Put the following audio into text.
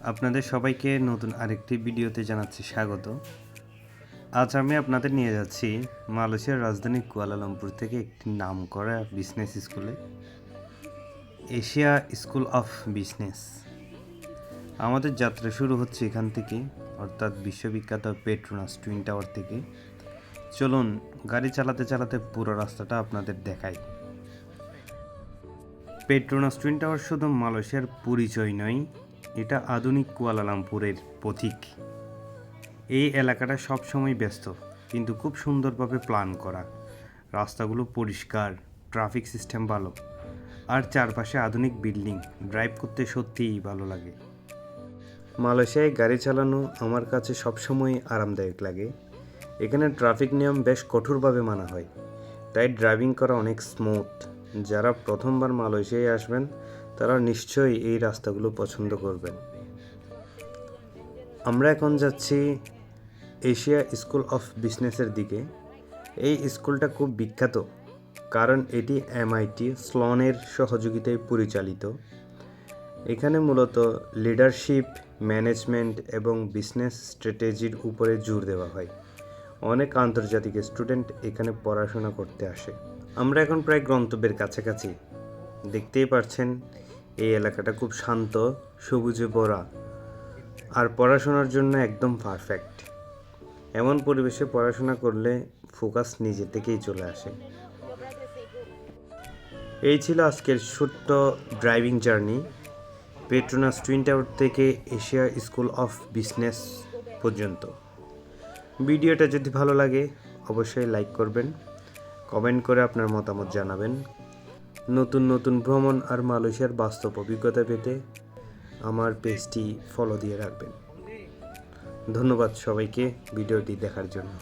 আপনাদের সবাইকে নতুন আরেকটি ভিডিওতে জানাচ্ছি স্বাগত। আজ আমি আপনাদের নিয়ে যাচ্ছি মালয়েশিয়ার রাজধানী কুয়ালালামপুর থেকে একটি নামকরা বিজনেস স্কুলে, এশিয়া স্কুল অফ বিজনেস। আমাদের যাত্রা শুরু হচ্ছে এখান থেকে, অর্থাৎ বিশ্ববিখ্যাত পেট্রোনাস টুইন টাওয়ার থেকে। চলুন গাড়ি চালাতে চালাতে পুরো রাস্তাটা আপনাদের দেখাই। পেট্রোনাস টুইন টাওয়ার শুধু মালয়েশিয়ার পরিচয় নয়, এটা আধুনিক কুয়ালালামপুরের প্রতীক। এই এলাকাটা সবসময় ব্যস্ত, কিন্তু খুব সুন্দরভাবে প্ল্যান করা। রাস্তাগুলো পরিষ্কার, ট্রাফিক সিস্টেম ভালো, আর চারপাশে আধুনিক বিল্ডিং। ড্রাইভ করতে সত্যিই ভালো লাগে। মালয়েশিয়ায় গাড়ি চালানো আমার কাছে সবসময় আরামদায়ক লাগে। এখানে ট্রাফিক নিয়ম বেশ কঠোরভাবে মানা হয়, তাই ড্রাইভিং করা অনেক স্মুথ। যারা প্রথমবার মালয়েশিয়ায় আসবেন তারা নিশ্চয়ই এই রাস্তাগুলো পছন্দ করবেন। আমরা এখন যাচ্ছি এশিয়া স্কুল অফ বিজনেসের দিকে। এই স্কুলটা খুব বিখ্যাত কারণ এটি MIT স্লনের সহযোগিতায় পরিচালিত। এখানে মূলত লিডারশিপ, ম্যানেজমেন্ট এবং বিজনেস স্ট্র্যাটেজির উপরে জোর দেওয়া হয়। অনেক আন্তর্জাতিক স্টুডেন্ট এখানে পড়াশোনা করতে আসে। আমরা এখন প্রায় গন্তব্যের কাছাকাছি। দেখতেই পাচ্ছেন এই এলাকাটা খুব শান্ত, সবুজে ভরা, আর পড়াশোনার জন্য একদম পারফেক্ট। এমন পরিবেশে পড়াশোনা করলে ফোকাস নিজে থেকেই চলে আসে। এই ছিল আজকের ছোট্ট driving journey Petronas twin tower থেকে এশিয়া স্কুল অফ বিজনেস পর্যন্ত। ভিডিওটা যদি ভালো লাগে অবশ্যই লাইক করবেন, কমেন্ট করে আপনার মতামত জানাবেন। নতুন নতুন ভ্রমণ আর মালয়েশিয়ার বাস্তব অভিজ্ঞতা পেতে আমার পেজটি ফলো দিয়ে রাখবেন। ধন্যবাদ সবাইকে ভিডিওটি দেখার জন্য।